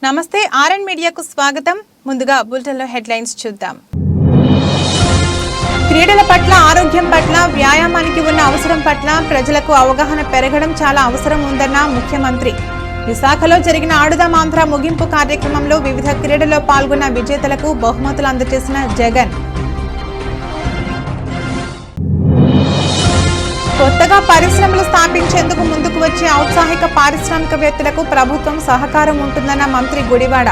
నమస్తే ఆర్ఎన్ మీడియాకు స్వాగతం. ముందుగా బులెటిన్లో హెడ్లైన్స్ చూద్దాం. క్రీడల పట్ల, ఆరోగ్యం పట్ల, వ్యాయామానికి ఉన్న అవసరం పట్ల ప్రజలకు అవగాహన పెరగడం చాలా అవసరం ఉందన్న ముఖ్యమంత్రి. విశాఖలో జరిగిన ఆడుదాం ఆంధ్ర ముగింపు కార్యక్రమంలో వివిధ క్రీడల్లో పాల్గొన్న విజేతలకు బహుమతులు అందజేసిన జగన్. కొత్తగా పరిశ్రమలు స్థాపించేందుకు ముందుకు వచ్చే ఔత్సాహిక పారిశ్రామికవేత్తలకు ప్రభుత్వం సహకారం ఉంటుందన్న మంత్రి గుడివాడ.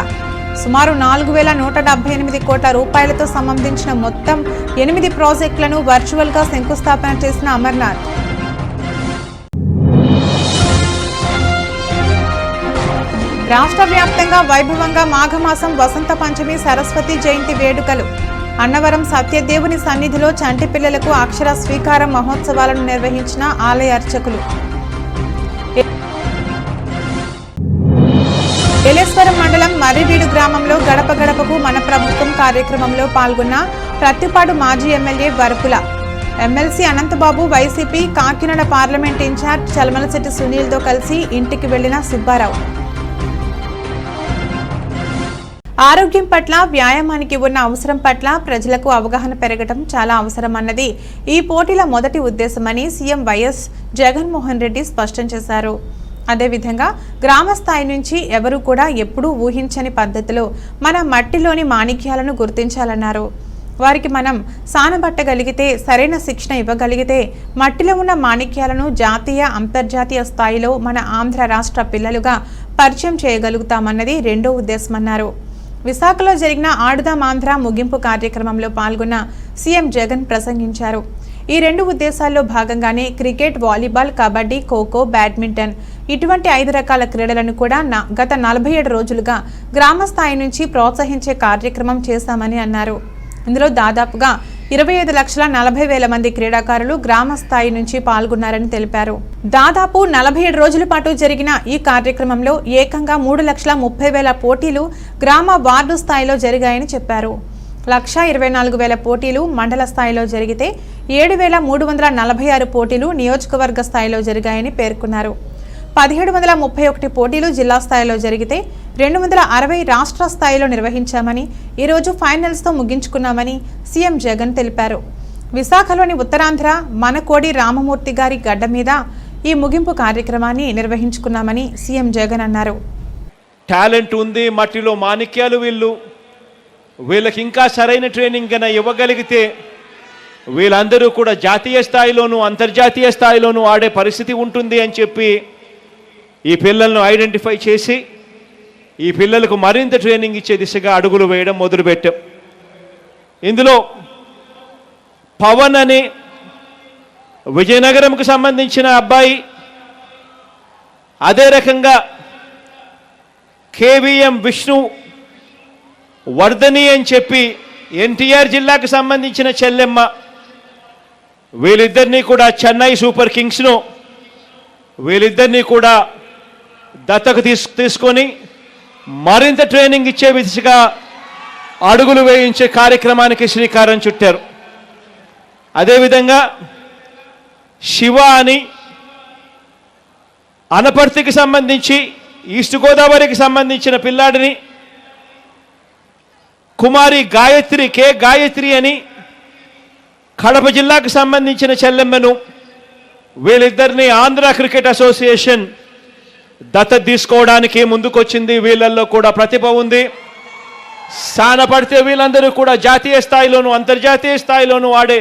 సుమారు 4178 కోట్ల రూపాయలతో సంబంధించిన మొత్తం 8 ప్రాజెక్టులను వర్చువల్ గా శంకుస్థాపన చేసిన అమర్నాథ్. రాష్ట్ర వ్యాప్తంగా వైభవంగా మాఘమాసం వసంత పంచమి సరస్వతి జయంతి వేడుకలు. అన్నవరం సత్యదేవుని సన్నిధిలో చంటి పిల్లలకు అక్షర స్వీకార మహోత్సవాలను నిర్వహించిన ఆలయ అర్చకులు. ఏలేశ్వరం మండలం మర్రివీడు గ్రామంలో గడప గడపకు మన ప్రభుత్వం కార్యక్రమంలో పాల్గొన్న ప్రత్తిపాడు మాజీ MLA Varapula. MLC Ananthababu, YCP Kakinada parliament incharge Chalamalasetti సునీల్తో కలిసి ఇంటికి వెళ్లిన సుబ్బారావు. ఆరోగ్యం పట్ల, వ్యాయామానికి ఉన్న అవసరం పట్ల ప్రజలకు అవగాహన పెరగడం చాలా అవసరమన్నది ఈ పోటీల మొదటి ఉద్దేశమని సీఎం వైఎస్ జగన్మోహన్ రెడ్డి స్పష్టం చేశారు. అదేవిధంగా గ్రామ స్థాయి నుంచి ఎవరూ కూడా ఎప్పుడూ ఊహించని పద్ధతిలో మన మట్టిలోని మాణిక్యాలను గుర్తించాలన్నారు. వారికి మనం సానబట్టగలిగితే, సరైన శిక్షణ ఇవ్వగలిగితే మట్టిలో ఉన్న మాణిక్యాలను జాతీయ, అంతర్జాతీయ స్థాయిలో మన ఆంధ్ర రాష్ట్ర పిల్లలుగా పరిచయం చేయగలుగుతామన్నది రెండో ఉద్దేశమన్నారు. విశాఖలో జరిగిన ఆడుదాం ఆంధ్ర ముగింపు కార్యక్రమంలో పాల్గొన్న సీఎం జగన్ ప్రసంగించారు. ఈ రెండు ఉద్దేశాల్లో భాగంగానే cricket, volleyball, kabaddi, kho kho, badminton ఇటువంటి 5 రకాల క్రీడలను కూడా గత 47 రోజులుగా గ్రామ స్థాయి నుంచి ప్రోత్సహించే కార్యక్రమం చేశామని అన్నారు. ఇందులో దాదాపుగా 25,40,000 మంది క్రీడాకారులు గ్రామ స్థాయి నుంచి పాల్గొన్నారని తెలిపారు. దాదాపు 47 రోజుల పాటు జరిగిన ఈ కార్యక్రమంలో ఏకంగా 3,30,000 పోటీలు గ్రామ, వార్డు స్థాయిలో జరిగాయని చెప్పారు. 1,24,000 పోటీలు మండల స్థాయిలో జరిగితే 7,346 పోటీలు నియోజకవర్గ స్థాయిలో జరిగాయని పేర్కొన్నారు. 1,731 పోటీలు జిల్లా స్థాయిలో జరిగితే 260 రాష్ట్ర స్థాయిలో నిర్వహించామని, ఈరోజు ఫైనల్స్తో ముగించుకున్నామని సీఎం జగన్ తెలిపారు. విశాఖలోని ఉత్తరాంధ్ర మనకోడి రామమూర్తి గారి గడ్డ మీద ఈ ముగింపు కార్యక్రమాన్ని నిర్వహించుకున్నామని సీఎం జగన్ అన్నారు. టాలెంట్ ఉంది, మట్టిలో మాణిక్యాలు వీళ్ళకి ఇంకా సరైన ట్రైనింగ్ కన్నా ఇవ్వగలిగితే వీళ్ళందరూ కూడా జాతీయ స్థాయిలోనూ అంతర్జాతీయ స్థాయిలోనూ ఆడే పరిస్థితి ఉంటుంది అని చెప్పి ఈ పిల్లలను ఐడెంటిఫై చేసి ఈ పిల్లలకు మరింత ట్రైనింగ్ ఇచ్చే దిశగా అడుగులు వేయడం మొదలుపెట్టాం. ఇందులో పవన్ అని విజయనగరంకు సంబంధించిన అబ్బాయి, అదే రకంగా కేవీఎం విష్ణు వర్ధని అని చెప్పి ఎన్టీఆర్ జిల్లాకు సంబంధించిన చెల్లెమ్మ, వీళ్ళిద్దరినీ కూడా చెన్నై సూపర్ కింగ్స్ను వీళ్ళిద్దరినీ కూడా దత్తకు తీసుకొని మరింత ట్రైనింగ్ ఇచ్చే దిశగా అడుగులు వేయించే కార్యక్రమానికి శ్రీకారం చుట్టారు. అదేవిధంగా శివ అని అనపర్తికి సంబంధించి, ఈస్ట్ గోదావరికి సంబంధించిన పిల్లాడిని, కుమారి గాయత్రి, కే గాయత్రి అని కడప జిల్లాకు సంబంధించిన చెల్లెమ్మను, వీళ్ళిద్దరిని ఆంధ్ర క్రికెట్ అసోసియేషన్ దత్తత తీసుకోవడానికి ముందుకొచ్చింది. వీళ్ళల్లో కూడా ప్రతిభ ఉంది. సానపడితే వీళ్ళందరూ కూడా జాతీయ స్థాయిలోనూ అంతర్జాతీయ స్థాయిలోనూ ఆడే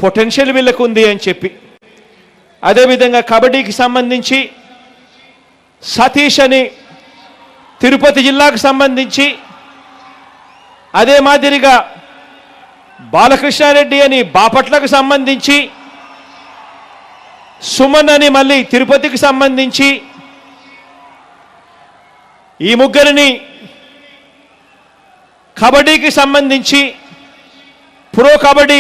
పొటెన్షియల్ వీళ్ళకు ఉంది అని చెప్పి, అదేవిధంగా కబడ్డీకి సంబంధించి సతీష్ అని తిరుపతి జిల్లాకు సంబంధించి, అదే మాదిరిగా బాలకృష్ణారెడ్డి అని బాపట్లకు సంబంధించి, సుమన్ అని మళ్ళీ తిరుపతికి సంబంధించి, ఈ ముగ్గురిని కబడ్డీకి సంబంధించి ప్రో కబడ్డీ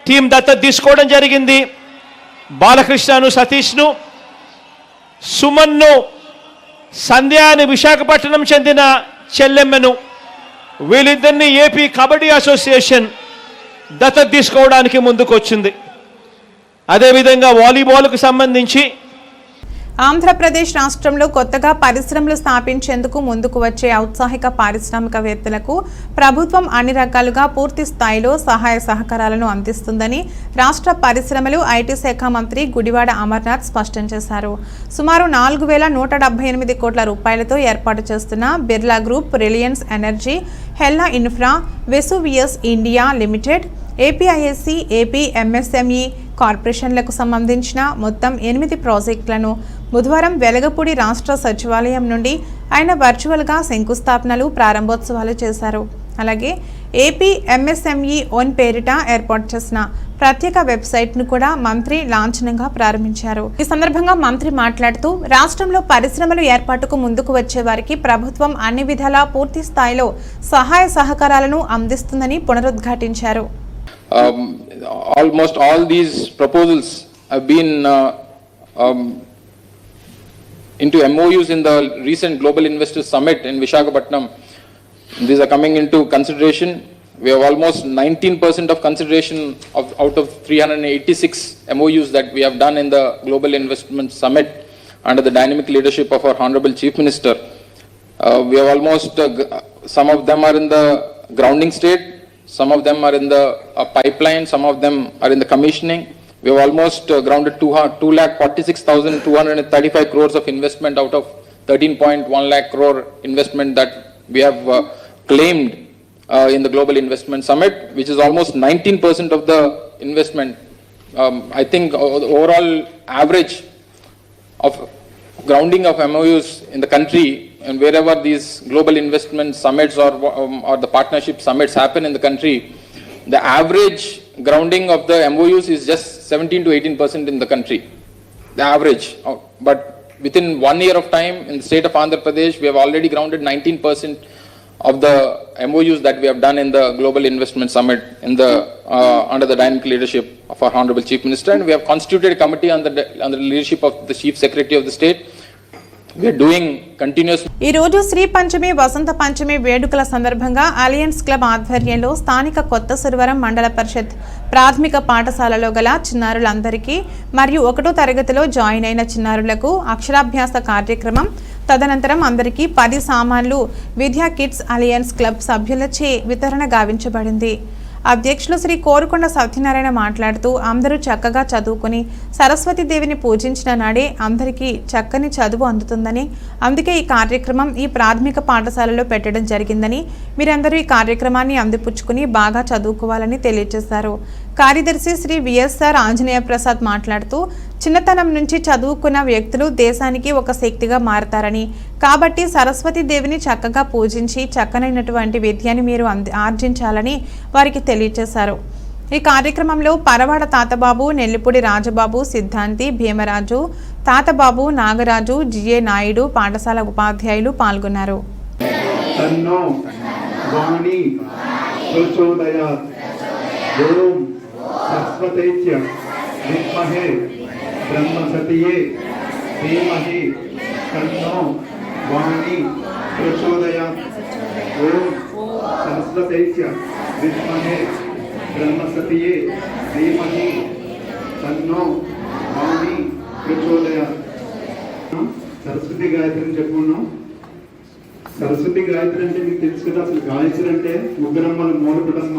టీం దత్తత తీసుకోవడం జరిగింది. బాలకృష్ణను, సతీష్ను, సుమన్ను, సంధ్య అని విశాఖపట్నం చెందిన చెల్లెమ్మను, వీళ్ళిద్దరిని ఏపీ కబడ్డీ అసోసియేషన్ దత్తత తీసుకోవడానికి ముందుకు వచ్చింది. అదేవిధంగా వాలీబాల్కు సంబంధించి ఆంధ్రప్రదేశ్ రాష్ట్రంలో కొత్తగా పరిశ్రమలు స్థాపించేందుకు ముందుకు వచ్చే ఔత్సాహిక పారిశ్రామికవేత్తలకు ప్రభుత్వం అన్ని రకాలుగా పూర్తి స్థాయిలో సహాయ సహకారాలను అందిస్తుందని రాష్ట్ర పరిశ్రమలు ఐటీ శాఖ మంత్రి గుడివాడ అమర్నాథ్ స్పష్టం చేశారు. సుమారు 4,178 కోట్ల రూపాయలతో ఏర్పాటు చేస్తున్న Birla group, Reliance energy, Hella infra, Vesuvius India limited, APISC, AP MSME కార్పొరేషన్లకు సంబంధించిన మొత్తం 8 ప్రాజెక్టులను బుధవారం వెలగపూడి రాష్ట్ర సచివాలయం నుండి ఆయన వర్చువల్గా శంకుస్థాపనలు, ప్రారంభోత్సవాలు చేశారు. అలాగే ఏపీ ఎంఎస్ఎంఈ ఓన్ పేరిట ఏర్పాటు చేసిన ప్రత్యేక వెబ్సైట్ను కూడా మంత్రి లాంఛనంగా ప్రారంభించారు. ఈ సందర్భంగా మంత్రి మాట్లాడుతూ రాష్ట్రంలో పరిశ్రమలు ఏర్పాటుకు ముందుకు వచ్చే వారికి ప్రభుత్వం అన్ని విధాలా పూర్తి స్థాయిలో సహాయ సహకారాలను అందిస్తుందని పునరుద్ఘాటించారు. Almost all these proposals have been into MOUs in the recent Global Investors Summit in Visakhapatnam. These are coming into consideration. We have almost 19% of consideration out of 386 MOUs that we have done in the Global Investment Summit under the dynamic leadership of our Honorable Chief Minister. We have almost, some of them are in the grounding state, some of them are in the pipeline, some of them are in the commissioning. We have almost grounded 2,46,235 crores of investment out of 13.1 lakh crore investment that we have claimed in the Global Investment Summit, which is almost 19% of the investment. I think overall average of grounding of MOUs in the country, and wherever these global investment summits or the partnership summits happen in the country, the average grounding of the MOUs is just 17 to 18% in the country, the average. But within 1 year of time in the state of Andhra Pradesh, we have already grounded 19% of the MOUs that we have done in the Global Investment Summit in the under the dynamic leadership of our Honorable Chief Minister, and we have constituted a committee under the leadership of the Chief Secretary of the State. We are doing continuous. ఈ రోజు శ్రీ పంచమి, వసంత పంచమి వేడుకల సందర్భంగా alliance club ఆధ్వర్యంలో స్థానిక కొత్త సురవరం మండల పరిషత్ ప్రాథమిక పాఠశాలలో గల చిన్నారులందరికీ మరియు 1వ తరగతిలో జాయిన్ అయిన చిన్నారులకు అక్షరాభ్యాస కార్యక్రమం, తదనంతరం అందరికీ 10 సామాన్లు విద్యా కిడ్స్ అలయన్స్ క్లబ్ సభ్యులచే వితరణ గావించబడింది. అధ్యక్షులు శ్రీ కోరుకొండ సత్యనారాయణ మాట్లాడుతూ అందరూ చక్కగా చదువుకుని సరస్వతీదేవిని పూజించిన నాడే అందరికీ చక్కని చదువు అందుతుందని, అందుకే ఈ కార్యక్రమం ఈ ప్రాథమిక పాఠశాలలో పెట్టడం జరిగిందని, మీరందరూ ఈ కార్యక్రమాన్ని అందిపుచ్చుకుని బాగా చదువుకోవాలని తెలియజేశారు. కార్యదర్శి శ్రీ విఎస్ఆర్ ఆంజనేయ ప్రసాద్ మాట్లాడుతూ చిన్నతనం నుంచి చదువుకున్న వ్యక్తులు దేశానికి ఒక శక్తిగా మారతారని, కాబట్టి సరస్వతీదేవిని చక్కగా పూజించి చక్కనైనటువంటి విద్యని మీరు ఆర్జించాలని వారికి తెలియజేశారు. ఈ కార్యక్రమంలో పరవాడ తాతబాబు, నెల్లిపూడి రాజబాబు, సిద్ధాంతి, భీమరాజు, తాతబాబు, నాగరాజు, జిఏ నాయుడు, పాఠశాల ఉపాధ్యాయులు పాల్గొన్నారు. ब्रह्मसतिये धीमहि तन्नो वाणी प्रचोदयात्. ओम सरस्वतीच्य विद्महे ब्रह्मसतिये धीमहि तन्नो वाणी प्रचोदयात्. సరస్వతి గాయత్రి అని చెప్పుకున్నాం. సరస్వతి గాయత్రి అంటే మీకు తెలుసు కదా, అసలు గాయత్రి అంటే ముగ్గురమ్మల మూలపుటమ్మ.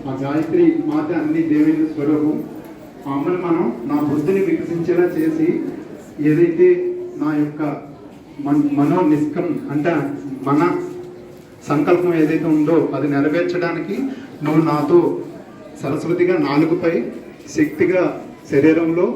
ఆ గాయత్రి మాత అన్ని దేవేంద్ర స్వరూపం. ఆ అమ్మని మనం నా బుద్ధిని వికసించేలా చేసి, ఏదైతే నా యొక్క మనో నిష్కం అంటే మన సంకల్పం ఏదైతే ఉందో అది నెరవేర్చడానికి నువ్వు నాతో సరస్వతిగా నాలుగుపై, శక్తిగా శరీరంలో.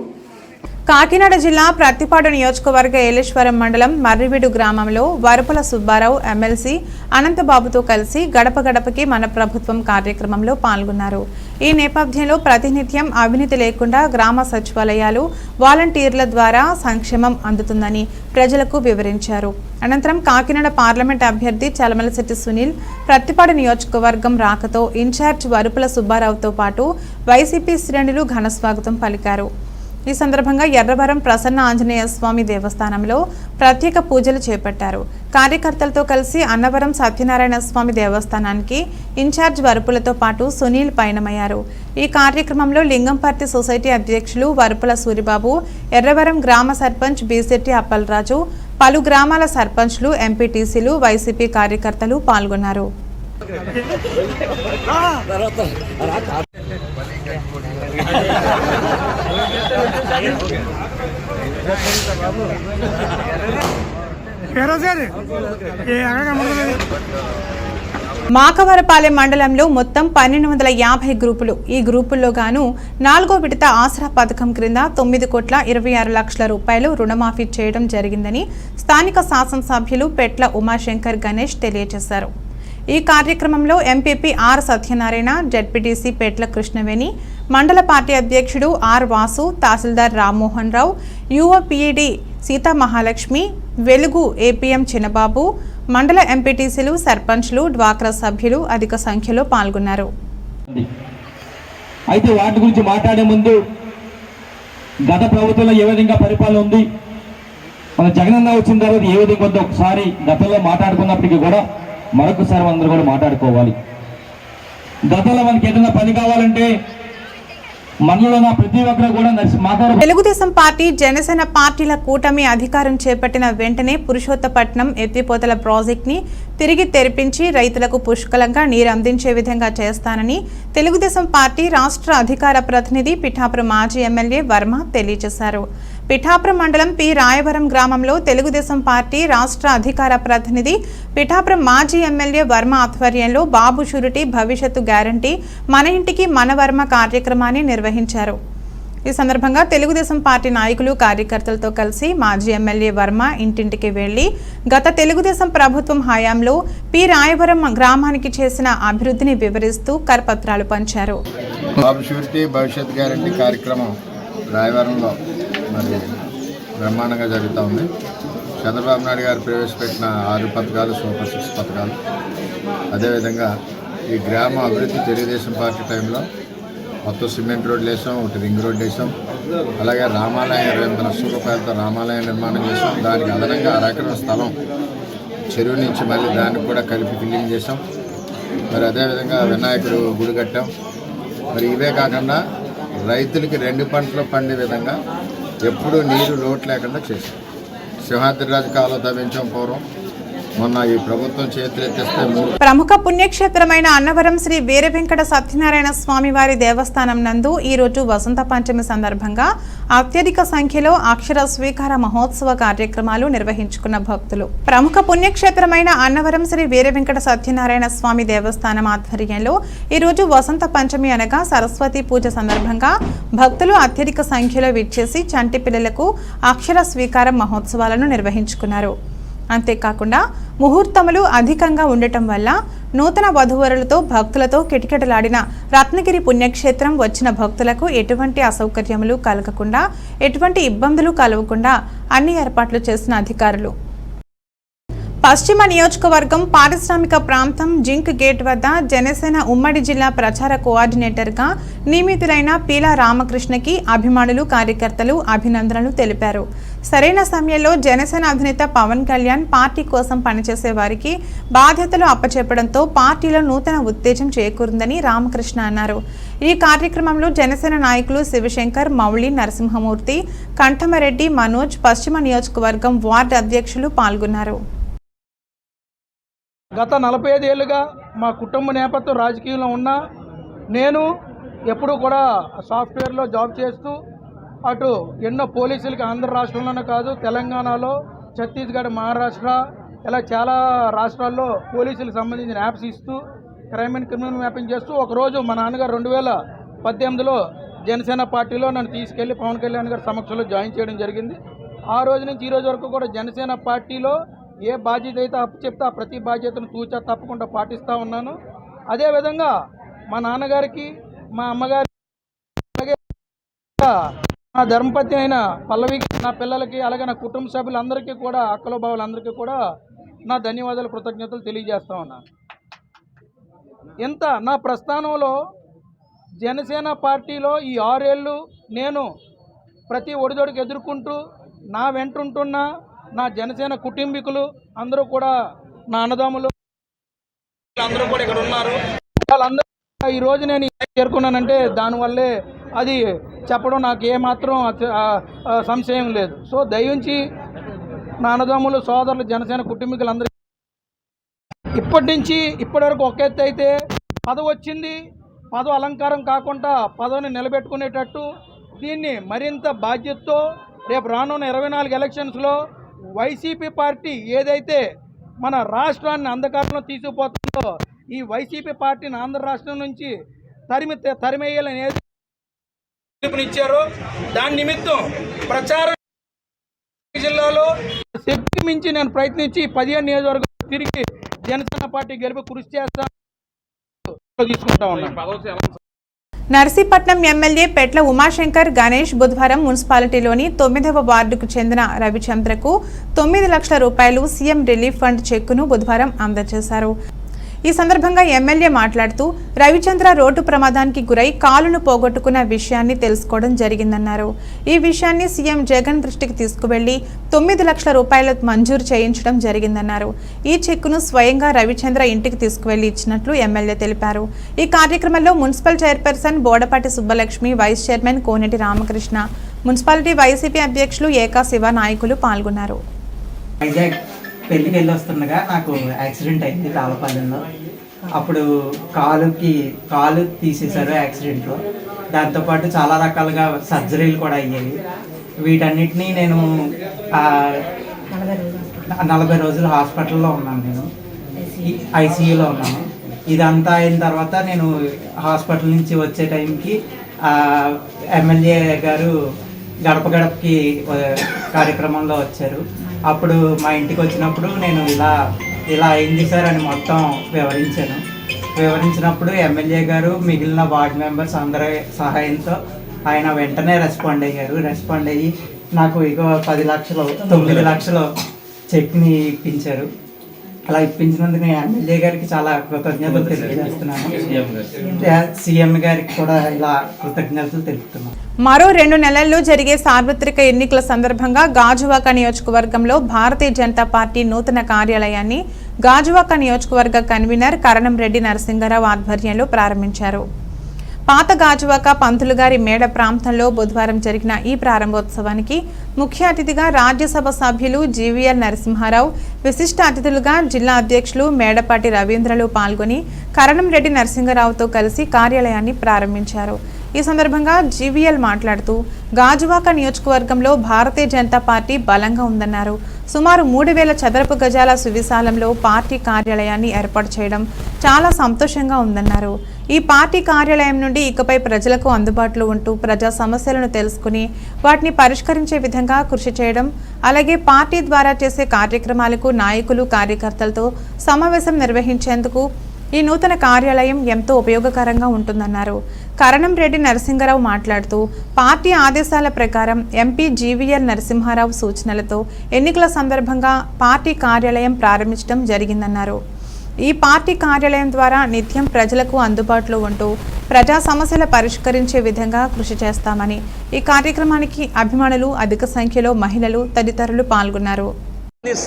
కాకినాడ జిల్లా ప్రత్తిపాడు నియోజకవర్గ ఏలేశ్వరం మండలం మర్రివీడు గ్రామంలో వరపుల సుబ్బారావు ఎమ్మెల్సీ అనంతబాబుతో కలిసి గడప గడపకి మన ప్రభుత్వం కార్యక్రమంలో పాల్గొన్నారు. ఈ నేపథ్యంలో ప్రతినిత్యం అవినీతి లేకుండా గ్రామ సచివాలయాలు, వాలంటీర్ల ద్వారా సంక్షేమం అందుతుందని ప్రజలకు వివరించారు. అనంతరం కాకినాడ పార్లమెంట్ అభ్యర్థి చలమలశెట్టి సునీల్ ప్రత్తిపాడు నియోజకవర్గం రాకతో ఇన్ఛార్జ్ వరపుల సుబ్బారావుతో పాటు వైసీపీ శ్రేణులు ఘనస్వాగతం పలికారు. ఈ సందర్భంగా ఎర్రవరం ప్రసన్న ఆంజనేయ స్వామి దేవస్థానంలో ప్రత్యేక పూజలు చేపట్టారు. కార్యకర్తలతో కలిసి అన్నవరం సత్యనారాయణ స్వామి దేవస్థానానికి ఇన్ఛార్జ్ వరుపులతో పాటు సునీల్ పయనమయ్యారు. ఈ కార్యక్రమంలో లింగంపర్తి సొసైటీ అధ్యక్షులు వరుపుల సూరిబాబు, ఎర్రవరం గ్రామ సర్పంచ్ బీసెట్టి అప్పలరాజు, పలు గ్రామాల సర్పంచ్లు, ఎంపీటీసీలు, వైసీపీ కార్యకర్తలు పాల్గొన్నారు. మాకవరపాలెం మండలంలో మొత్తం 1250 గ్రూపులు. ఈ గ్రూపుల్లో గాను 4వ విడత ఆసరా పథకం క్రింద 9,26,00,000 రూపాయలు రుణమాఫీ చేయడం జరిగిందని స్థానిక శాసనసభ్యులు పెట్ల ఉమాశంకర్ గణేష్ తెలియజేశారు. ఈ కార్యక్రమంలో MPP R Satyanarayana, ZPTC Petla Krishnaveni, mandal party అధ్యక్షుడు ఆర్ వాసు, తహసీల్దార్ రామ్మోహన్ రావు, యువపీఈడి సీతామహాలక్ష్మి, వెలుగు ఏపీఎం చిన్నబాబు, మండల ఎంపీటీసీలు, సర్పంచ్లు, డ్వాక్రా సభ్యులు అధిక సంఖ్యలో పాల్గొన్నారు. అయితే వాటి గురించి మాట్లాడే ముందు గత ప్రభుత్వంలో ఏ విధంగా పరిపాలన ఉంది, మన జగనన్న వచ్చిన తర్వాత ఏ విధంగా ఉందో ఒకసారి గతంలో మాట్లాడుకున్నప్పటికీ కూడా మరొకసారి అందరూ కూడా మాట్లాడుకోవాలి. గతంలో మనకి ఏదైనా పని కావాలంటే మనలో ప్రతి ఒక్కరు కూడా తెలుగుదేశం పార్టీ, జనసేన పార్టీల కూటమి అధికారం చేపట్టిన వెంటనే పురుషోత్తపట్నం ఎత్తిపోతల ప్రాజెక్ట్ ని తిరిగి తెరిపించి రైతులకు పుష్కలంగా నీరు అందించే విధంగా చేస్తానని తెలుగుదేశం పార్టీ రాష్ట్ర అధికార ప్రతినిధి పిఠాపురం మాజీ ఎమ్మెల్యే వర్మ తెలియజేశారు. పిఠాపురం మండలం పి రాయవరం గ్రామంలో తెలుగుదేశం పార్టీ రాష్ట్ర అధికార ప్రతినిధి పిఠాపురం మాజీ ఎమ్మెల్యే వర్మ ఆధ్వర్యంలో బాబు షూరిటీ భవిష్యత్తు గ్యారంటీ మన ఇంటికి మన వర్మ కార్యక్రమాన్ని నిర్వహించారు. ఈ సందర్భంగా తెలుగుదేశం పార్టీ నాయకులు, కార్యకర్తలతో కలిసి మాజీ ఎమ్మెల్యే వర్మ ఇంటింటికి వెళ్లి గత తెలుగుదేశం ప్రభుత్వం హయాంలో పి రాయవరం గ్రామానికి చేసిన అభివృద్ధిని వివరిస్తూ కరపత్రాలు పంచారు. బాబు షూరిటీ భవిష్యత్ గ్యారంటీ కార్యక్రమం రాయవరంలో మరి బ్రహ్మాండంగా జరుగుతూ ఉంది. చంద్రబాబు నాయుడు గారు ప్రవేశపెట్టిన 6 పథకాలు, సూపర్ 6 పథకాలు, అదేవిధంగా ఈ గ్రామ అభివృద్ధి తెలుగుదేశం పార్టీ టైంలో మొత్తం సిమెంట్ రోడ్లు వేసాం, ఒకటి రింగ్ రోడ్డు వేసాం, అలాగే రామాలయం 28 లక్షల రూపాయలతో రామాలయం నిర్మాణం చేసాం. దానికి అదనంగా 1 ఎకరం స్థలం చెరువు నుంచి మళ్ళీ దానికి కూడా కలిపి ఫిల్లింగ్ చేసాం. మరి అదేవిధంగా వినాయకుడు గుడి కట్టాం. మరి ఇవే కాకుండా రైతులకి 2 పంటలు పండే విధంగా ఎప్పుడూ నీరు లోటు లేకుండా చేశాం. సింహాద్రిరాజు కాలువ తవ్వించాం పూర్వం, మొన్న ఈ ప్రభుత్వం చేతులెత్తేస్తే ప్రముఖ పుణ్యక్షేత్రమైన అన్నవరం శ్రీ వీర వెంకట సత్యనారాయణ స్వామి వారి దేవస్థానం నందు ఈ రోజు వసంత పంచమి సందర్భంగా అత్యధిక సంఖ్యలో అక్షర స్వీకార మహోత్సవ కార్యక్రమాలు నిర్వహించుకున్న భక్తులు. ప్రముఖ పుణ్యక్షేత్రమైన అన్నవరం శ్రీ వీర వెంకట సత్యనారాయణ స్వామి దేవస్థానం ఆధ్వర్యంలో ఈ రోజు వసంత పంచమి అనగా సరస్వతి పూజ సందర్భంగా భక్తులు అత్యధిక సంఖ్యలో విచ్చేసి చంటి పిల్లలకు అక్షర స్వీకార మహోత్సవాలను నిర్వహించుకున్నారు. అంతేకాకుండా ముహూర్తములు అధికంగా ఉండటం వల్ల నూతన వధూవరులతో భక్తులతో కిటకిటలాడిన రత్నగిరి పుణ్యక్షేత్రం వచ్చిన భక్తులకు ఎటువంటి అసౌకర్యములు కలగకుండా, ఎటువంటి ఇబ్బందులు కలగకుండా అన్ని ఏర్పాట్లు చేసిన అధికారులు. పశ్చిమ నియోజకవర్గం పారిశ్రామిక ప్రాంతం జింక్ గేట్ వద్ద జనసేన ఉమ్మడి జిల్లా ప్రచార కోఆర్డినేటర్గా నియమితులైన పీలా రామకృష్ణకి అభిమానులు, కార్యకర్తలు అభినందనలు తెలిపారు. సరైన సమయంలో జనసేన అధినేత పవన్ కళ్యాణ్ పార్టీ కోసం పనిచేసే వారికి బాధ్యతలు అప్పచెప్పడంతో పార్టీలో నూతన ఉత్తేజం చేకూరిందని రామకృష్ణ అన్నారు. ఈ కార్యక్రమంలో జనసేన నాయకులు శివశంకర్, మౌళి, నరసింహమూర్తి, కంఠమరెడ్డి, మనోజ్, పశ్చిమ నియోజకవర్గం వార్డు అధ్యక్షులు పాల్గొన్నారు. గత 45 ఏళ్ళుగా మా కుటుంబ నేపథ్యం రాజకీయంలో ఉన్నా నేను ఎప్పుడూ కూడా సాఫ్ట్వేర్లో జాబ్ చేస్తూ అటు ఎన్నో పోలీసులకి ఆంధ్ర రాష్ట్రంలోనే కాదు, తెలంగాణలో, ఛత్తీస్గఢ్, మహారాష్ట్ర ఇలా చాలా రాష్ట్రాల్లో పోలీసులకు సంబంధించిన యాప్స్ ఇస్తూ క్రైమ్ అండ్ క్రిమినల్ మ్యాపింగ్ చేస్తూ ఒకరోజు మా నాన్నగారు 2018లో జనసేన పార్టీలో నన్ను తీసుకెళ్లి పవన్ కళ్యాణ్ గారి సమక్షంలో జాయిన్ చేయడం జరిగింది. ఆ రోజు నుంచి ఈ రోజు వరకు కూడా జనసేన పార్టీలో ఏ బాధ్యత అయితే అప్పచెప్తే ఆ ప్రతి బాధ్యతను తూచా తప్పకుండా పాటిస్తూ ఉన్నాను. అదేవిధంగా మా నాన్నగారికి, మా అమ్మగారికి, అలాగే నా ధర్మపత్ని అయిన పల్లవికి, నా పిల్లలకి, అలాగే నా కుటుంబ సభ్యులందరికీ కూడా, అక్కల బావులందరికీ కూడా నా ధన్యవాదాలు, కృతజ్ఞతలు తెలియజేస్తా ఉన్నాను. ఇంత నా ప్రస్థానంలో జనసేన పార్టీలో ఈ 6 ఏళ్ళు నేను ప్రతి ఒడిదొడికి ఎదుర్కొంటూ నా వెంటుంటున్న నా జనసేన కుటుంబీకులు అందరూ కూడా, నా అన్నదమ్ములు అందరూ కూడా ఇక్కడ ఉన్నారు. వాళ్ళందరూ ఈరోజు నేను చేరుకున్నానంటే దానివల్లే అది చెప్పడం నాకు ఏమాత్రం సంశయం లేదు. సో దయించి నా అన్నదమ్ములు, సోదరులు, జనసేన కుటుంబీకులందరూ ఇప్పటి నుంచి ఇప్పటి వరకు ఒక ఎత్తు అయితే పదవి వచ్చింది, పదవి అలంకారం కాకుండా పదవిని నిలబెట్టుకునేటట్టు దీన్ని మరింత బాధ్యతతో రేపు రానున్న 24 ఎలక్షన్స్లో వైసీపీ పార్టీ ఏదైతే మన రాష్ట్రాన్ని అంధకారంలో తీసుకుపోతుందో ఈ వైసీపీ పార్టీని ఆంధ్ర రాష్ట్రం నుంచి తరిమేయాలని పిలుపునిచ్చారో దాని నిమిత్తం ప్రచారం జిల్లాలో శక్తి మించి నేను ప్రయత్నించి 15 నియోజకవర్గాలు తిరిగి జనసేన పార్టీ గెలుపు కృషి చేస్తా తీసుకుంటా ఉన్నాను. నర్సీపట్నం ఎమ్మెల్యే పెట్ల ఉమాశంకర్ గణేష్ బుధవారం మున్సిపాలిటీలోని 9వ వార్డుకు చెందిన రవిచంద్రకు 9 లక్షల రూపాయలు సీఎం రిలీఫ్ ఫండ్ చెక్కును బుధవారం అందజేశారు. ఈ సందర్భంగా ఎమ్మెల్యే మాట్లాడుతూ రవిచంద్ర రోడ్డు ప్రమాదానికి గురై కాలును పోగొట్టుకున్న విషయాన్ని తెలుసుకోవడం జరిగిందన్నారు. ఈ విషయాన్ని సీఎం జగన్ దృష్టికి తీసుకువెళ్లి 9 లక్షల రూపాయలు మంజూరు చేయించడం జరిగిందన్నారు. ఈ చెక్కును స్వయంగా రవిచంద్ర ఇంటికి తీసుకువెళ్లి ఇచ్చినట్లు ఎమ్మెల్యే తెలిపారు. ఈ కార్యక్రమంలో municipal chairperson Bodapati Subbalakshmi, vice chairman Koneti Ramakrishna, municipality YCP అధ్యక్షులు ఏకా శివ నాయకులు పాల్గొన్నారు. పెళ్ళికి వెళ్ళి వస్తుండగా నాకు యాక్సిడెంట్ అయింది తాళపల్లిలో. అప్పుడు కాలు తీసేశారు యాక్సిడెంట్లో. దాంతోపాటు చాలా రకాలుగా సర్జరీలు కూడా అయ్యాయి. వీటన్నిటినీ నేను 40 రోజులు హాస్పిటల్లో ఉన్నాను. నేను ఐసీయూలో ఉన్నాను. ఇదంతా అయిన తర్వాత నేను హాస్పిటల్ నుంచి వచ్చే టైంకి ఎమ్మెల్యే గారు గడప గడపకి కార్యక్రమంలో వచ్చారు. అప్పుడు మా ఇంటికి వచ్చినప్పుడు నేను ఇలా అయింది సార్ అని మొత్తం వివరించినప్పుడు ఎమ్మెల్యే గారు మిగిలిన వార్డ్ మెంబర్స్ అందరి సహాయంతో ఆయన వెంటనే రెస్పాండ్ అయ్యి నాకు 10 లక్షలు 9 లక్షలు చెక్ని ఇప్పించారు. అలా ఇప్పించినందుకు నేను ఎమ్మెల్యే గారికి చాలా కృతజ్ఞతలు తెలియజేస్తున్నాను. సీఎం గారికి కూడా ఇలా కృతజ్ఞతలు తెలుపుతున్నాను. మరో 2 నెలల్లో జరిగే సార్వత్రిక ఎన్నికల సందర్భంగా గాజువాక నియోజకవర్గంలో భారతీయ జనతా పార్టీ నూతన కార్యాలయాన్ని గాజువాక నియోజకవర్గ కన్వీనర్ కరణంరెడ్డి నరసింగరావు ఆధ్వర్యంలో ప్రారంభించారు. పాత గాజువాక పంతులుగారి మేడ ప్రాంతంలో బుధవారం జరిగిన ఈ ప్రారంభోత్సవానికి ముఖ్య అతిథిగా రాజ్యసభ సభ్యులు జీవీఎల్ నరసింహారావు, విశిష్ట అతిథులుగా జిల్లా అధ్యక్షులు మేడపాటి రవీంద్రలు పాల్గొని కరణంరెడ్డి నరసింగరావుతో కలిసి కార్యాలయాన్ని ప్రారంభించారు. ఈ సందర్భంగా జీవీఎల్ మాట్లాడుతూ గాజువాక నియోజకవర్గంలో భారతీయ జనతా పార్టీ బలంగా ఉందన్నారు. సుమారు 3000 చదరపు గజాల సువిశాలంలో పార్టీ కార్యాలయాన్ని ఏర్పాటు చేయడం చాలా సంతోషంగా ఉందన్నారు. ఈ పార్టీ కార్యాలయం నుండి ఇకపై ప్రజలకు అందుబాటులో ఉంటూ ప్రజా సమస్యలను తెలుసుకుని వాటిని పరిష్కరించే విధంగా కృషి చేయడం, అలాగే పార్టీ ద్వారా చేసే కార్యక్రమాలకు నాయకులు, కార్యకర్తలతో సమావేశం నిర్వహించేందుకు ఈ నూతన కార్యాలయం ఎంతో ఉపయోగకరంగా ఉంటుందన్నారు. కరణంరెడ్డి నరసింగరావు మాట్లాడుతూ పార్టీ ఆదేశాల ప్రకారం ఎంపీ జీవీఎల్ నరసింహారావు సూచనలతో ఎన్నికల సందర్భంగా పార్టీ కార్యాలయం ప్రారంభించడం జరిగిందన్నారు. ఈ పార్టీ కార్యాలయం ద్వారా నిత్యం ప్రజలకు అందుబాటులో ఉంటూ ప్రజా సమస్యల పరిష్కరించే విధంగా కృషి చేస్తామని ఈ కార్యక్రమానికి అభిమానులు, అధిక సంఖ్యలో మహిళలు తదితరులు పాల్గొన్నారు.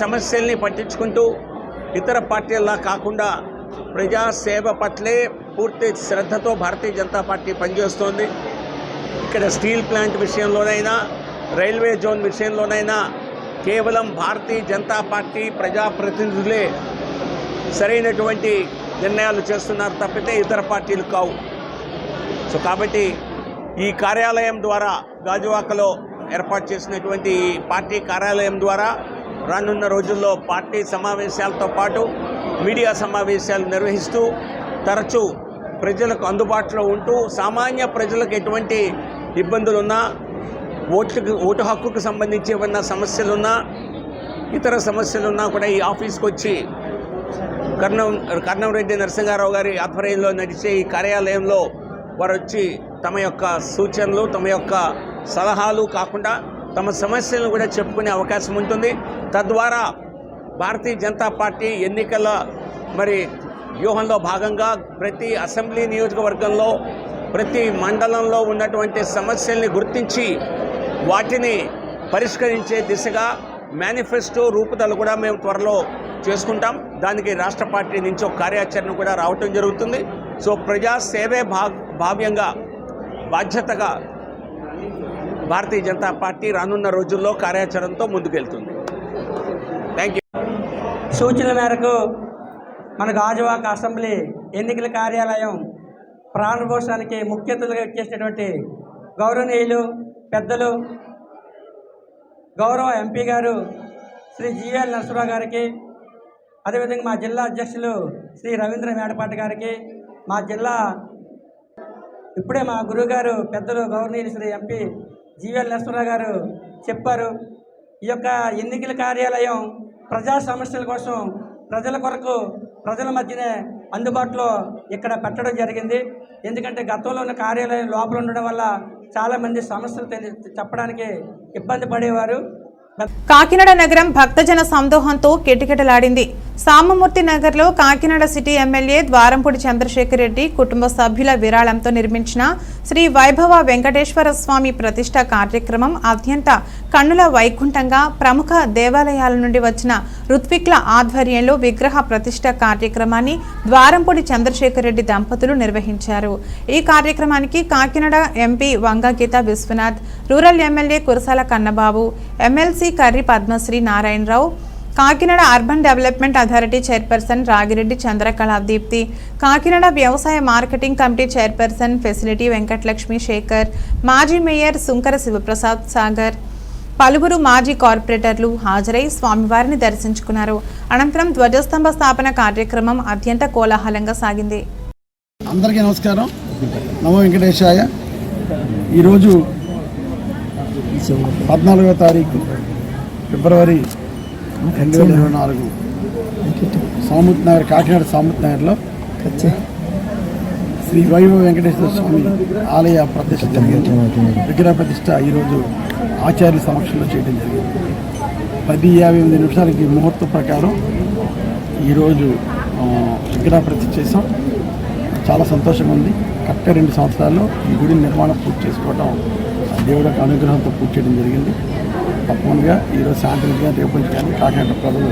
సమస్యల్ని పట్టించుకుంటూ ఇతర పార్టీల్లా కాకుండా ప్రజా సేవ పట్లే పూర్తి శ్రద్ధతో భారతీయ జనతా పార్టీ పనిచేస్తోంది. ఇక్కడ స్టీల్ ప్లాంట్ విషయంలోనైనా, రైల్వే జోన్ విషయంలోనైనా కేవలం భారతీయ జనతా పార్టీ ప్రజాప్రతినిధులే సరైనటువంటి నిర్ణయాలు చేస్తున్నారు తప్పితే ఇతర పార్టీలు కావు. సో కాబట్టి ఈ కార్యాలయం ద్వారా, గాజువాకలో ఏర్పాటు చేసినటువంటి పార్టీ కార్యాలయం ద్వారా రానున్న రోజుల్లో పార్టీ సమావేశాలతో పాటు మీడియా సమావేశాలు నిర్వహిస్తూ తరచూ ప్రజలకు అందుబాటులో ఉంటూ సామాన్య ప్రజలకు ఎటువంటి ఇబ్బందులున్నా, ఓటు హక్కుకు సంబంధించి ఏమన్నా సమస్యలున్నా, ఇతర సమస్యలున్నా కూడా ఈ ఆఫీస్కి వచ్చి కరణంరెడ్డి నరసింహారావు గారి ఆధ్వర్యంలో నడిచే ఈ కార్యాలయంలో వారు వచ్చి తమ యొక్క సూచనలు, తమ యొక్క సలహాలు కాకుండా తమ సమస్యలను కూడా చెప్పుకునే అవకాశం ఉంటుంది. తద్వారా భారతీయ జనతా పార్టీ ఎన్నికల వ్యూహంలో భాగంగా ప్రతి అసెంబ్లీ నియోజకవర్గంలో, ప్రతి మండలంలో ఉన్నటువంటి సమస్యల్ని గుర్తించి వాటిని పరిష్కరించే దిశగా మేనిఫెస్టో రూపుదల కూడా మేము త్వరలో చేసుకుంటాం. దానికి రాష్ట్ర పార్టీ నుంచి ఒక కార్యాచరణ కూడా రావటం జరుగుతుంది. సో ప్రజా సేవే భావ్యంగా బాధ్యతగా భారతీయ జనతా పార్టీ రానున్న రోజుల్లో కార్యాచరణతో ముందుకెళ్తుంది. Thank you. సూచనల మేరకు మన గాజువాక అసెంబ్లీ ఎన్నికల కార్యాలయం ప్రారంభోత్సవానికి ముఖ్య అతిథులుగా వచ్చేసినటువంటి గౌరవనీయులు పెద్దలు గౌరవ ఎంపీ గారు శ్రీ జిఎల్ నరసింహరావు గారికి, అదేవిధంగా మా జిల్లా అధ్యక్షులు శ్రీ రవీంద్ర మేడపాటి గారికి, మా జిల్లా ఇప్పుడే మా గురువుగారు పెద్దలు గౌరవనీయులు శ్రీ ఎంపీ జిఎల్ నరసింహరావు గారు చెప్పారు. ఈ యొక్క ఎన్నికల కార్యాలయం ప్రజా సమస్యల కోసం ప్రజల కొరకు ప్రజల మధ్యనే అందుబాటులో ఇక్కడ పెట్టడం జరిగింది. ఎందుకంటే గతంలో ఉన్న కార్యాలయం లోపల ఉండడం వల్ల చాలామంది సమస్యలు చెప్పడానికి ఇబ్బంది పడేవారు. కాకినాడ నగరం భక్తజన సందోహంతో కిటకిటలాడింది. సామమూర్తి నగర్లో కాకినాడ సిటీ ఎమ్మెల్యే ద్వారంపూడి చంద్రశేఖర్ రెడ్డి కుటుంబ సభ్యుల విరాళంతో నిర్మించిన శ్రీ వైభవ వెంకటేశ్వర స్వామి ప్రతిష్ట కార్యక్రమం అత్యంత కన్నుల వైకుంఠంగా ప్రముఖ దేవాలయాల నుండి వచ్చిన ఋత్విక్ల ఆధ్వర్యంలో విగ్రహ ప్రతిష్ట కార్యక్రమాన్ని ద్వారంపూడి చంద్రశేఖర్ రెడ్డి దంపతులు నిర్వహించారు. ఈ కార్యక్రమానికి Kakinada MP Vangageetha Viswanath, rural MLA Kurasala Kannababu, MLC Karri Padmasri Narayanarao, Kakinada urban development authority chairperson Ragireddy Chandrakala Deepthi, Kakinada వ్యవసాయ మార్కెటింగ్ కమిటీ చైర్పర్సన్ ఫెసిలిటీ వెంకటలక్ష్మి శేఖర్, మాజీ మేయర్ సుంకర శివప్రసాద్ సాగర్, పలువురు మాజీ కార్పొరేటర్లు హాజరై స్వామివారిని దర్శించుకున్నారు. అనంతరం ధ్వజస్తంభ స్థాపన కార్యక్రమం అత్యంత కోలాహలంగా సాగింది. అందరికీ నమస్కారం. నమో వెంకటేశాయ. ఈరోజు 14వ తారీఖు ఫిబ్రవరి 2024 సామూర్తి నగర్, కాకినాడ సామూర్తి నగర్లో శ్రీ వైభవ వెంకటేశ్వర స్వామి ఆలయ ప్రతిష్ఠ జరిగింది. విగ్రహ ప్రతిష్ఠ ఈరోజు ఆచార్యుల సమక్షంలో చేయడం జరిగింది. 10:58 నిమిషాలకి ముహూర్తం ప్రకారం ఈరోజు విగ్రహ ప్రతిష్ఠ చేసాం. చాలా సంతోషంగా ఉంది. కరెక్ట్గా 2 సంవత్సరాల్లో ఈ గుడి నిర్మాణం పూర్తి చేసుకోవడం దేవుడి యొక్క అనుగ్రహంతో పూర్తి చేయడం జరిగింది. తప్పకుండా ఈరోజు సాయంత్రం కానీ రేపు కానీ కాకినాడ ప్రజలు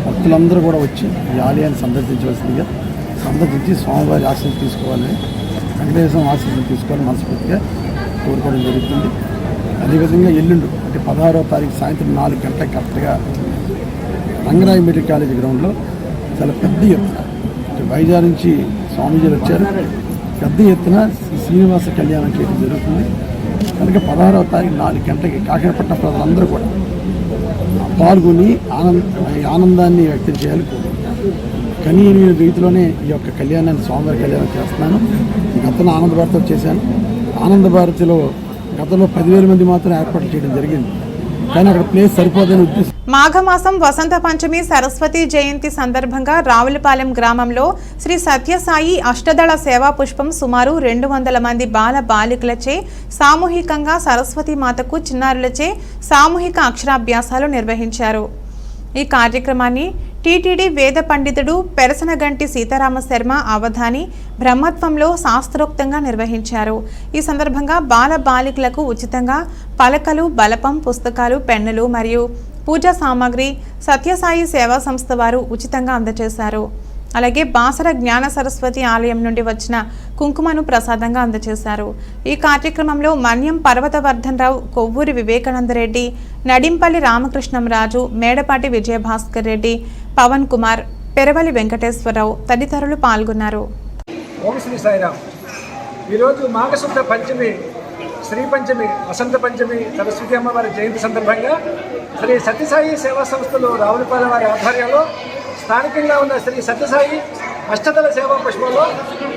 భక్తులందరూ కూడా వచ్చి ఈ ఆలయాన్ని సందర్శించవలసిందిగా, సందర్శించి స్వామివారి ఆశీస్సులు తీసుకోవాలని, వెంకటేశ్వర ఆశీస్సులు తీసుకోవాలని మనస్ఫూర్తిగా కోరుకోవడం జరుగుతుంది. అదేవిధంగా ఎల్లుండి అంటే 16వ తారీఖు సాయంత్రం 4 గంటలకు కరెక్ట్గా రంగరాయ మెడికల్ కాలేజీ గ్రౌండ్లో చాలా పెద్ద ఎత్తున వైజాగ్ నుంచి స్వామీజీలు వచ్చారు. పెద్ద ఎత్తున శ్రీనివాస కళ్యాణం చేయడం జరుగుతుంది. కనుక 16వ తారీఖు 4 గంటలకి కాకినాడపట్నం ప్రజలందరూ కూడా పాల్గొని ఆనందాన్ని వ్యక్తం చేయాలి. కనీని రీతిలోనే ఈ యొక్క కళ్యాణాన్ని, స్వామివారి కళ్యాణం చేస్తున్నాను. గతంలో ఆనంద భారతిలో చేశాను. ఆనంద భారతిలో గతంలో 10,000 మంది మాత్రం ఏర్పాటు చేయడం జరిగింది. కానీ అక్కడ ప్లేస్ సరిపోదని ఉద్దేశం. మాఘమాసం వసంత పంచమి సరస్వతి జయంతి సందర్భంగా రావులపాలెం గ్రామంలో శ్రీ సత్యసాయి అష్టదళ సేవా పుష్పం సుమారు 200 మంది బాల బాలికలచే సామూహికంగా సరస్వతి మాతకు చిన్నారులచే సామూహిక అక్షరాభ్యాసాలు నిర్వహించారు. ఈ కార్యక్రమాన్ని టీటీడీ వేద పండితుడు పెరసనగంటి సీతారామ శర్మ అవధాని బ్రహ్మత్వంలో శాస్త్రోక్తంగా నిర్వహించారు. ఈ సందర్భంగా బాల బాలికలకు ఉచితంగా పలకలు, బలపం, పుస్తకాలు, పెన్నులు మరియు పూజా సామాగ్రి సత్యసాయి సేవా సంస్థ వారు ఉచితంగా అందజేశారు. అలాగే బాసర జ్ఞాన సరస్వతి ఆలయం నుండి వచ్చిన కుంకుమను ప్రసాదంగా అందజేశారు. ఈ కార్యక్రమంలో మన్యం పర్వతవర్ధనరావు, కొవ్వూరి వివేకానందరెడ్డి, నడింపల్లి రామకృష్ణంరాజు, మేడపాటి విజయభాస్కర్ రెడ్డి, పవన్ కుమార్, పెరవలి వెంకటేశ్వరరావు తదితరులు పాల్గొన్నారు. ఓం శ్రీ సాయిరామ్. ఈరోజు మాఘశుద్ధ పంచమి, శ్రీ పంచమి, వసంత పంచమి, సరస్వతి అమ్మవారి జయంతి సందర్భంగా శ్రీ సత్యసాయి సేవా సంస్థలు రావులపాలెం వారి ఆధ్వర్యంలో స్థానికంగా ఉన్న శ్రీ సత్యసాయి అష్టదళ సేవా పుష్పంలో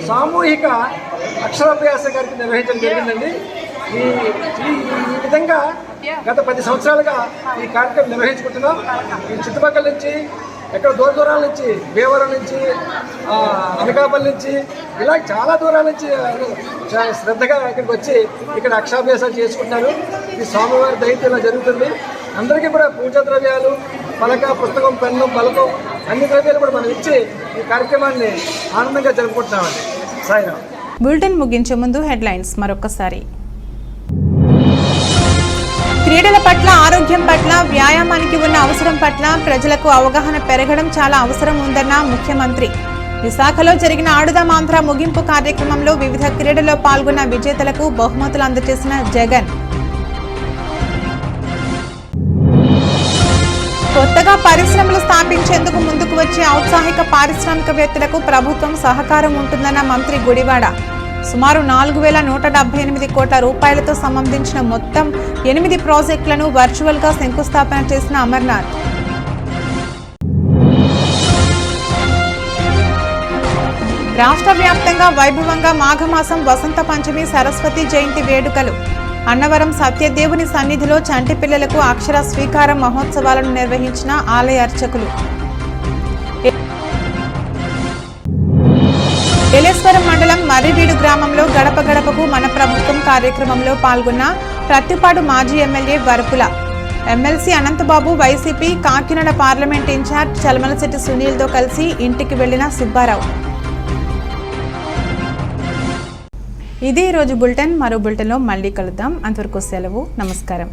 సామూహిక అక్షరాభ్యాస కార్యక్రమం నిర్వహించడం జరిగిందండి. ఈ విధంగా గత 10 సంవత్సరాలుగా ఈ కార్యక్రమం నిర్వహించుకుంటున్నాం. ఈ చుట్టుపక్కల నుంచి, ఎక్కడ దూరాల నుంచి, భీమవరం నుంచి, అనకాపల్లి నుంచి, ఇలా చాలా దూరాల నుంచి శ్రద్ధగా ఇక్కడికి వచ్చి ఇక్కడ అక్షరాభ్యాసాలు చేసుకుంటున్నారు. ఈ స్వామివారి దయతో ఇలా జరుగుతుంది. అందరికీ కూడా పూజా ద్రవ్యాలు, పలక, పుస్తకం, పెన్ను, బలకం అన్ని ద్రవ్యాలు కూడా మనం ఇచ్చి ఈ కార్యక్రమాన్ని ఆనందంగా జరుపుకుంటున్నామండి. సాయిరామ్. బులెటిన్ ముగించే ముందు హెడ్లైన్స్ మరొకసారి. క్రీడల పట్ల, ఆరోగ్యం పట్ల, వ్యాయామానికి ఉన్న అవసరం పట్ల ప్రజలకు అవగాహన పెరగడం చాలా అవసరం ఉందన్న ముఖ్యమంత్రి. విశాఖలో జరిగిన ఆడుదాం ఆంధ్ర ముగింపు కార్యక్రమంలో వివిధ క్రీడల్లో పాల్గొన్న విజేతలకు బహుమతులు అందజేసిన జగన్. కొత్తగా పరిశ్రమలు స్థాపించేందుకు ముందుకు వచ్చే ఔత్సాహిక పారిశ్రామికవేత్తలకు ప్రభుత్వం సహకారం ఉంటుందన్న మంత్రి గుడివాడ. సుమారు 4178 కోట్ల రూపాయలతో సంబంధించిన మొత్తం 8 ప్రాజెక్టులను వర్చువల్ గా శంకుస్థాపన చేసిన అమర్నాథ్. రాష్ట్ర వ్యాప్తంగా వైభవంగా మాఘమాసం వసంత పంచమి సరస్వతి జయంతి వేడుకలు. అన్నవరం సత్యదేవుని సన్నిధిలో చంటి పిల్లలకు అక్షర స్వీకారం మహోత్సవాలను నిర్వహించిన ఆలయ అర్చకులు. ఏలేశ్వరం మండలం మర్రివీడు గ్రామంలో గడప గడపకు మన ప్రభుత్వం కార్యక్రమంలో పాల్గొన్న ప్రత్తిపాడు మాజీ MLA Varapula. MLC Ananthababu, YCP Kakinada parliament incharge Chalamalasetti సునీల్తో కలిసి ఇంటికి వెళ్లిన సుబ్బారావు. ఇది ఈరోజు బులెటిన్. మరో బులెటిన్లో మళ్ళీ కలుద్దాం. అంతవరకు సెలవు. నమస్కారం.